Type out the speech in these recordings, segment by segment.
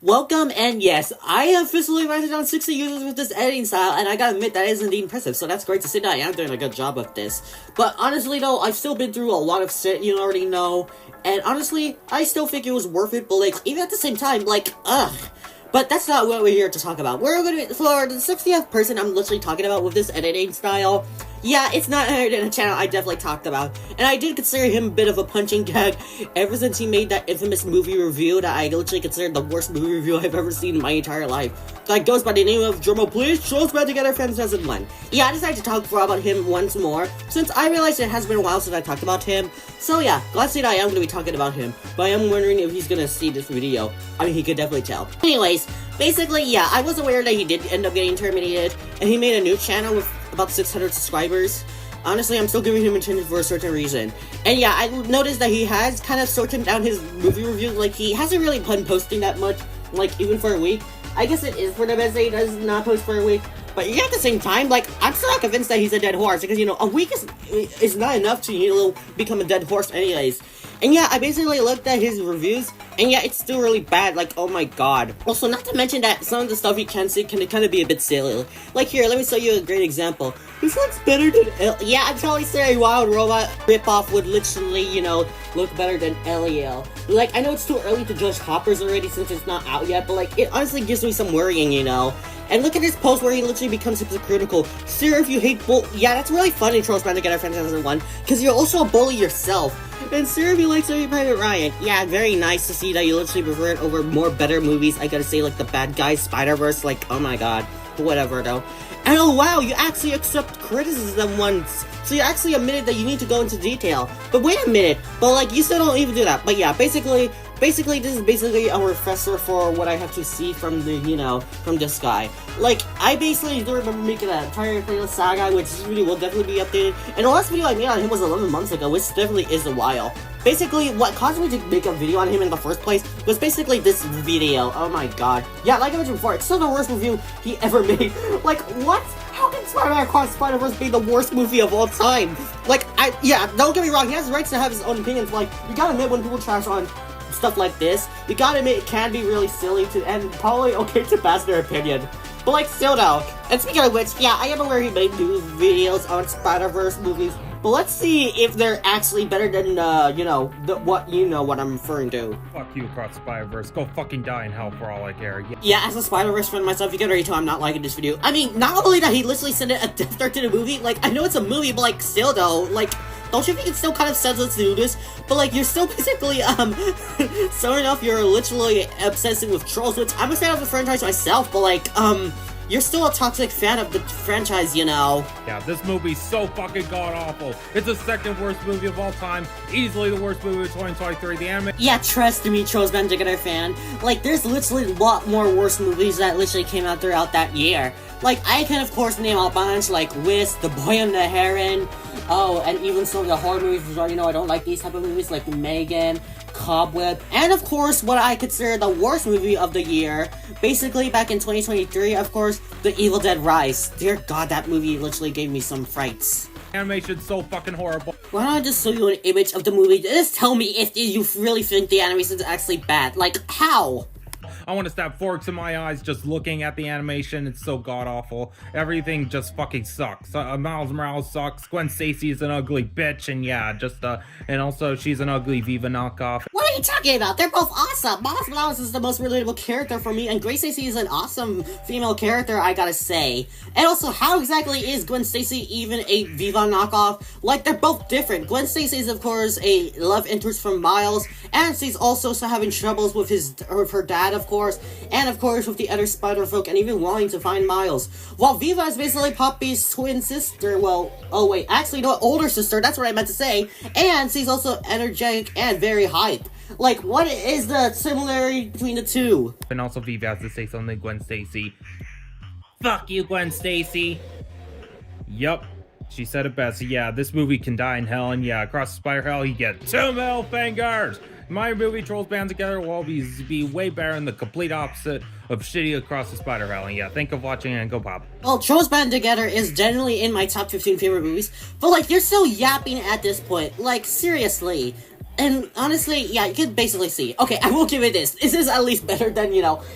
Welcome, and yes, I have officially rated down 60 users with this editing style, and I gotta admit, that is indeed impressive, so that's great to see that I am doing a good job of this. But honestly though, I've still been through a lot of shit, you already know, and honestly, I still think it was worth it, but like, even at the same time, like, ugh. But that's not what we're here to talk about. We're gonna, for the 60th person I'm literally talking about with this editing style, yeah, it's not in a channel I definitely talked about. And I did consider him a bit of a punching gag ever since he made that infamous movie review that I literally considered the worst movie review I've ever seen in my entire life. That goes by the name of, drumroll please, TrollsBandTogetherFan2001. Yeah, I decided to talk about him once more, since I realized it has been a while since I talked about him. So yeah, glad to see that I am going to be talking about him, but I am wondering if he's going to see this video. I mean, he could definitely tell. Anyways, basically, yeah, I was aware that he did end up getting terminated, and he made a new channel with about 600 subscribers. Honestly, I'm still giving him attention for a certain reason. And yeah, I noticed that he has kind of shortened down his movie review. Like, he hasn't really been posting that much, like, even for a week. I guess it is for the best that he does not post for a week. But yeah, at the same time, like, I'm still not convinced that he's a dead horse. Because, you know, a week is not enough to, you know, become a dead horse anyways. And yeah, I basically looked at his reviews, and yeah, it's still really bad, like, oh my god. Also, not to mention that some of the stuff you can see can kind of be a bit silly. Like here, let me show you a great example. This looks better than yeah, I'm totally saying Wild Robot ripoff would literally, you know, look better than LEL. Like, I know it's too early to judge Hoppers already since it's not out yet, but like, it honestly gives me some worrying, you know. And look at this post where he literally becomes hypocritical. Sir, if you hate bull- yeah, that's really funny, TrollsBandTogetherFan2001, because you're also a bully yourself. And sir, if you like Saving Private Ryan, yeah, very nice to see that you literally prefer it over more better movies. I gotta say, like, The Bad Guys, Spider-Verse, like, oh my god. Whatever, though. And oh wow, you actually accept criticism once. So you actually admitted that you need to go into detail. But wait a minute, but like, you still don't even do that. But yeah, basically, this is basically a refresher for what I have to see from the, you know, from this guy. Like, I basically do remember making that entire playlist saga, which this video will definitely be updated. And the last video I made on him was 11 months ago, which definitely is a while. Basically, what caused me to make a video on him in the first place was basically this video. Oh my god. Yeah, like I mentioned before, it's still the worst review he ever made. Like, what? How can Spider-Man Across Spider-Verse be the worst movie of all time? Like, yeah, don't get me wrong, he has the rights to have his own opinions. Like, you gotta admit when people trash on stuff like this, you gotta admit it can be really silly to, and probably okay to pass their opinion. But like, still though. And speaking of which, yeah, I am aware he made new videos on Spider-Verse movies, but let's see if they're actually better than, you know, what I'm referring to. Fuck you, Across Spider-Verse. Go fucking die in hell for all I care. Yeah, as a Spider-Verse fan myself, you can already tell I'm not liking this video. I mean, not only that he literally sent a death start to the movie, like, I know it's a movie, but like, still though, like, don't you think it's still kind of senseless to do this? But like, you're still basically, starting off, you're literally obsessing with Trolls, which I'm a fan of the franchise myself, but like, you're still a toxic fan of the franchise, you know. Yeah, this movie's so fucking god-awful. It's the second worst movie of all time. Easily the worst movie of 2023. The anime... Yeah, trust me, TrollsBandTogether fan. Like, there's literally a lot more worse movies that literally came out throughout that year. Like, I can of course name a bunch, like Whisk, The Boy and the Heron, oh, and even some of the horror movies, which are, you know, I don't like these type of movies, like Megan, Cobweb, and of course, what I consider the worst movie of the year, basically back in 2023, of course, The Evil Dead Rise. Dear god, that movie literally gave me some frights. Animation's so fucking horrible. Why don't I just show you an image of the movie? Just tell me if you really think the animation is actually bad. Like, how? I want to stab forks in my eyes just looking at the animation. It's so god-awful. Everything just fucking sucks. Miles Morales sucks. Gwen Stacy is an ugly bitch. And yeah, just, and also she's an ugly Viva knockoff. What are you talking about? They're both awesome. Miles Morales is the most relatable character for me, and Gwen Stacy is an awesome female character, I gotta say. And also, how exactly is Gwen Stacy even a Viva knockoff? Like, they're both different. Gwen Stacy is, of course, a love interest from Miles, and she's also having troubles with her dad, of course, and of course with the other Spider-Folk, and even wanting to find Miles. While Viva is basically Poppy's twin sister, well, oh wait, actually no, older sister, that's what I meant to say, and she's also energetic and very hype. Like, what is the similarity between the two? And also Viva has to say something to Gwen Stacy. Fuck you, Gwen Stacy. Yup. She said it best. Yeah, this movie can die in hell, and yeah, across the spider hell, you get 2 middle fingers. My movie, Trolls Band Together, will always be way better and the complete opposite of shitty across the spider hell. And yeah, think of watching and go pop. Well, Trolls Band Together is generally in my top 15 favorite movies, but like, you're still yapping at this point. Like, seriously. And honestly, yeah, you can basically see. Okay, I will give it this. This is at least better than,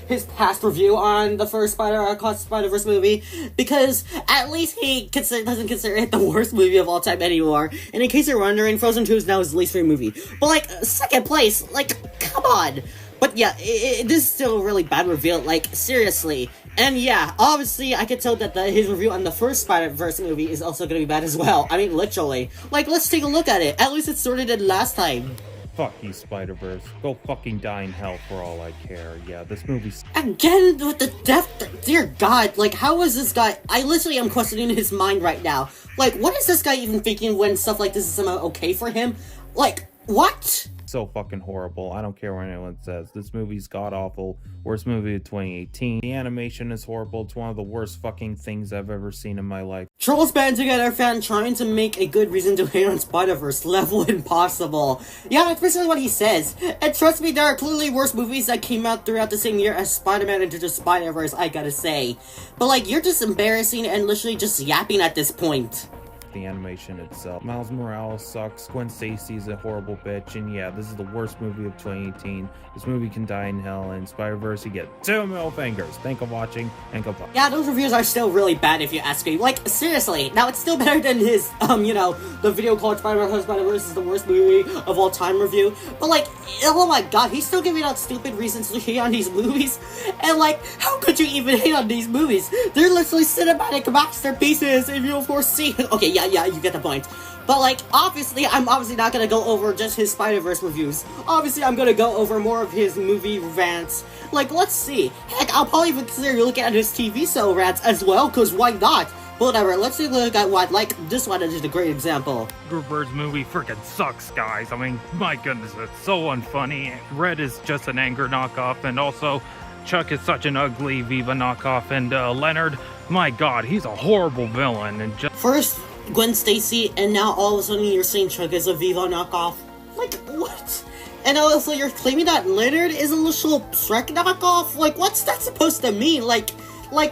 his past review on the first Spider-Verse movie, because at least he doesn't consider it the worst movie of all time anymore. And in case you're wondering, Frozen 2 is now his least favorite movie. But, like, second place, like, come on! But yeah, this is still a really bad review, like, seriously. And yeah, obviously, I can tell that his review on the first Spider-Verse movie is also gonna be bad as well. I mean, literally. Like, let's take a look at it. At least it's sorted in last time. Fuck you, Spider-Verse. Go fucking die in hell for all I care. Yeah, this movie's... Again, with the death... Dear God, like, how is this guy... I literally am questioning his mind right now. Like, what is this guy even thinking when stuff like this is somehow okay for him? Like, what? So fucking horrible. I don't care what anyone says. This movie's god-awful. Worst movie of 2018. The animation is horrible. It's one of the worst fucking things I've ever seen in my life. TrollsBandTogetherFan trying to make a good reason to hate on Spider-Verse. Level impossible. Yeah, that's basically what he says. And trust me, there are clearly worse movies that came out throughout the same year as Spider-Man Into the Spider-Verse, I gotta say. But like, you're just embarrassing and literally just yapping at this point. The animation itself. Miles Morales sucks. Gwen Stacy's a horrible bitch. And yeah, this is the worst movie of 2018. This movie can die in hell. And Spider-Verse, you get 2 middle fingers. Thank you for watching, and goodbye. Yeah, those reviews are still really bad if you ask me. Like, seriously. Now, it's still better than his, the video called Spider-Verse is the worst movie of all time review. But like, oh my god, he's still giving out stupid reasons to hate on these movies. And like, how could you even hate on these movies? They're literally cinematic masterpieces, if you'll foresee. Okay, yeah, you get the point. But like, I'm obviously not gonna go over just his Spider-Verse reviews. Obviously, I'm gonna go over more of his movie rants. Like, let's see. Heck, I'll probably even consider looking at his TV show rants as well, cause why not? But whatever, let's take a look at what, like, this one is just a great example. Angry Birds movie freaking sucks, guys. I mean, my goodness, it's so unfunny. Red is just an anger knockoff, and also Chuck is such an ugly Viva knockoff, and Leonard, my god, he's a horrible villain, and just... First, Gwen Stacy, and now all of a sudden you're saying Chuck is a Viva knockoff? Like, what? And also you're claiming that Leonard is a little Shrek knockoff? Like, what's that supposed to mean? Like,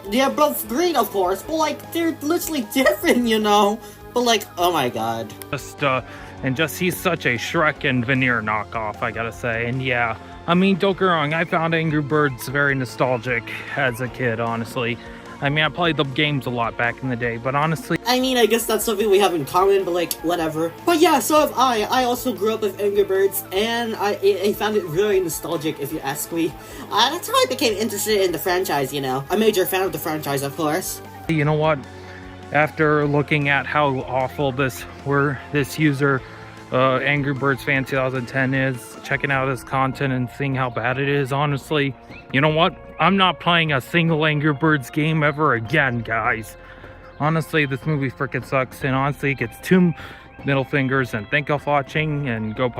they're both great, of course, but like, they're literally different, But like, oh my god. He's such a Shrek and Veneer knockoff, I gotta say, and yeah. I mean, don't get me wrong, I found Angry Birds very nostalgic as a kid, honestly. I mean, I played the games a lot back in the day, but honestly... I mean, I guess that's something we have in common, but like, whatever. But yeah, so have I. I also grew up with Angry Birds, and I found it very nostalgic, if you ask me. That's how I became interested in the franchise, A major fan of the franchise, of course. You know what? After looking at how awful this user, Angry Birds Fan 2010 is, checking out his content and seeing how bad it is, honestly, you know what? I'm not playing a single Angry Birds game ever again, guys. Honestly, this movie freaking sucks, and honestly, it gets 2 middle fingers, and thank you for watching, and go...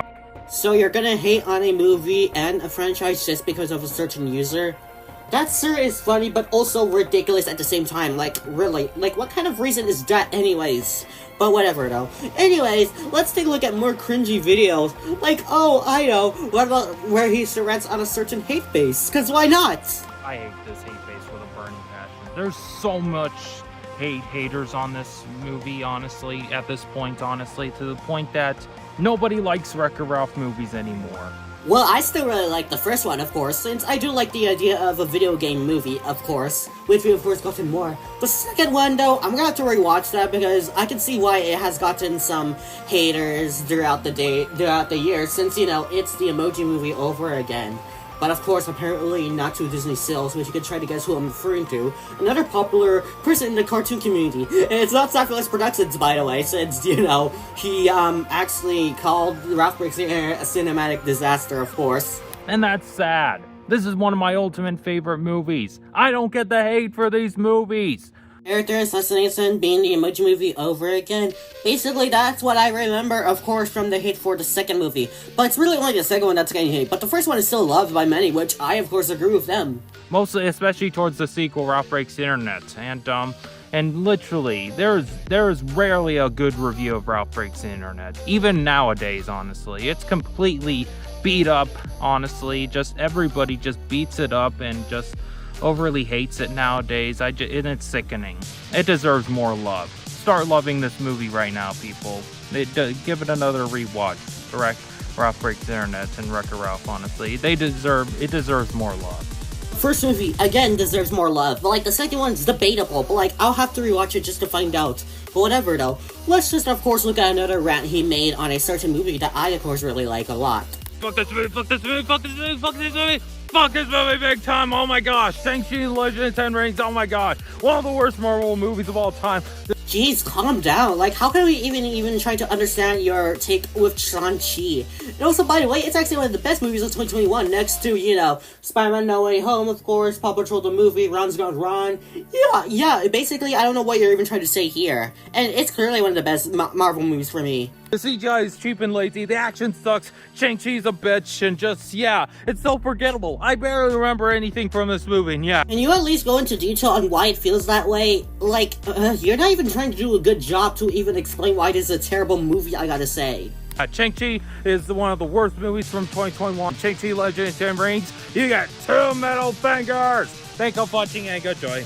So you're gonna hate on a movie and a franchise just because of a certain user? That, sir, is funny, but also ridiculous at the same time. Like, really? Like, what kind of reason is that anyways? But whatever, though. Anyways, let's take a look at more cringy videos. Like, oh, I know. What about where he rants on a certain hate base? Because why not? I hate this hate base with a burning passion. There's so much haters on this movie, honestly, at this point, honestly, to the point that nobody likes Wreck-It Ralph movies anymore. Well, I still really like the first one, of course, since I do like the idea of a video game movie, of course, which we of course gotten more. The second one, though, I'm gonna have to rewatch that because I can see why it has gotten some haters throughout the year, since, it's the Emoji Movie over again. But of course, apparently not to Disney sales, which you can try to guess who I'm referring to. Another popular person in the cartoon community. And it's not Sacrilex Productions, by the way, since, he actually called Ralph Breaks the Air a cinematic disaster, of course. And that's sad. This is one of my ultimate favorite movies. I don't get the hate for these movies. Character assassination being the Emoji Movie over again. Basically, that's what I remember, of course, from the hate for the second movie. But it's really only the second one that's getting hate. But the first one is still loved by many, which I, of course, agree with them. Mostly, especially towards the sequel, Ralph Breaks the Internet. And literally, there is rarely a good review of Ralph Breaks the Internet. Even nowadays, honestly. It's completely beat up, honestly. Just everybody just beats it up and just overly hates it nowadays. And it's sickening. It deserves more love. Start loving this movie right now, people. Give it another rewatch. Correct? Ralph Breaks the Internet and Wreck-It Ralph, honestly. It deserves more love. First movie, again, deserves more love, but like, the second one's debatable, but like, I'll have to rewatch it just to find out. But whatever though, let's just of course look at another rant he made on a certain movie that I of course really like a lot. Fuck this movie, fuck this movie, fuck this movie, fuck this movie! Fuck this movie big time, oh my gosh! Shang-Chi Legend of 10 Rings, oh my god! One of the worst Marvel movies of all time. Jeez, calm down. Like, how can we even try to understand your take with Shang-Chi? And also, by the way, it's actually one of the best movies of 2021, next to, you know, Spider-Man No Way Home, of course, Paw Patrol the movie, Ron's Gone Ron. Yeah, basically, I don't know what you're even trying to say here. And it's clearly one of the best Marvel movies for me. The CGI is cheap and lazy, the action sucks, Shang-Chi's a bitch, and just, yeah, it's so forgettable. I barely remember anything from this movie, and yeah. Can you at least go into detail on why it feels that way? Like, you're not even trying to do a good job to even explain why this is a terrible movie, I gotta say. Shang-Chi is one of the worst movies from 2021. Shang-Chi Legend of 10 Rings, you got 2 middle fingers! Thank you for watching and good joy.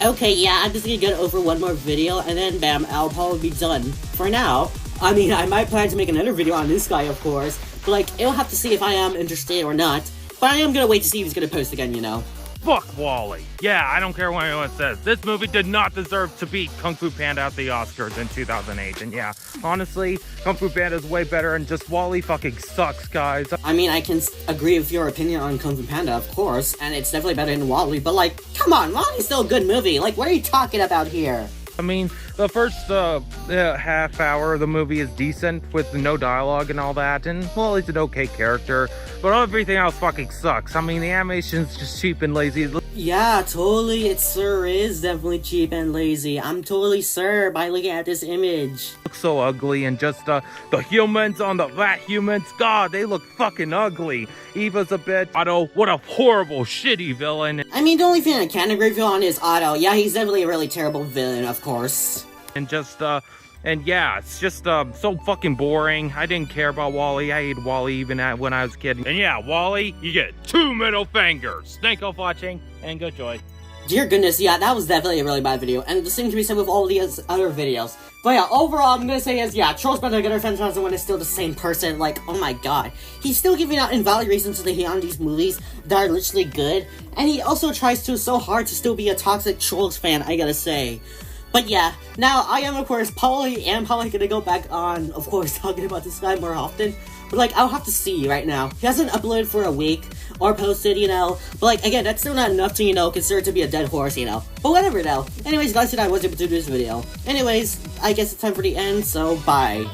Okay, yeah, I'm just gonna get over one more video, and then bam, I'll probably be done. For now, I mean, I might plan to make another video on this guy, of course, but like, it'll have to see if I am interested or not, but I am gonna wait to see if he's gonna post again, you know. Fuck Wall-E. Yeah, I don't care what anyone says. This movie did not deserve to beat Kung Fu Panda at the Oscars in 2008. And yeah, honestly, Kung Fu Panda is way better and just Wall-E fucking sucks, guys. I mean, I can agree with your opinion on Kung Fu Panda, of course, and it's definitely better than Wall-E, but like, come on, Wall-E's still a good movie. Like, what are you talking about here? I mean, the first half hour of the movie is decent with no dialogue and all that, and well, he's an okay character, but everything else fucking sucks. I mean, the animation's just cheap and lazy. Yeah, totally, it sure is definitely cheap and lazy. I'm totally sure by looking at this image. Looks so ugly, and just the humans on the rat humans, god, they look fucking ugly. Eva's a bitch. Otto, what a horrible, shitty villain. I mean, the only thing I can agree with you on is Otto. Yeah, he's definitely a really terrible villain, of course. And just, and yeah, it's just, so fucking boring. I didn't care about Wall-E. I hated Wall-E even when I was a kid. And yeah, Wall-E, you get 2 middle fingers. Thank you for watching, and good joy. Dear goodness, yeah, that was definitely a really bad video, and the same can be said with all these other videos. But yeah, overall, I'm gonna say is, yeah, TrollsBandTogetherFan2001 is still the same person. Like, oh my god. He's still giving out invalid reasons to hate on these movies that are literally good, and he also tries so hard to still be a toxic Trolls fan, I gotta say. But yeah, now I am, of course, probably gonna go back on, of course, talking about this guy more often. But like, I'll have to see right now. He hasn't uploaded for a week, or posted, you know. But like, again, that's still not enough to, you know, consider it to be a dead horse, you know. But whatever, though. Anyways, guys, today I was able to do this video. Anyways, I guess it's time for the end, so bye.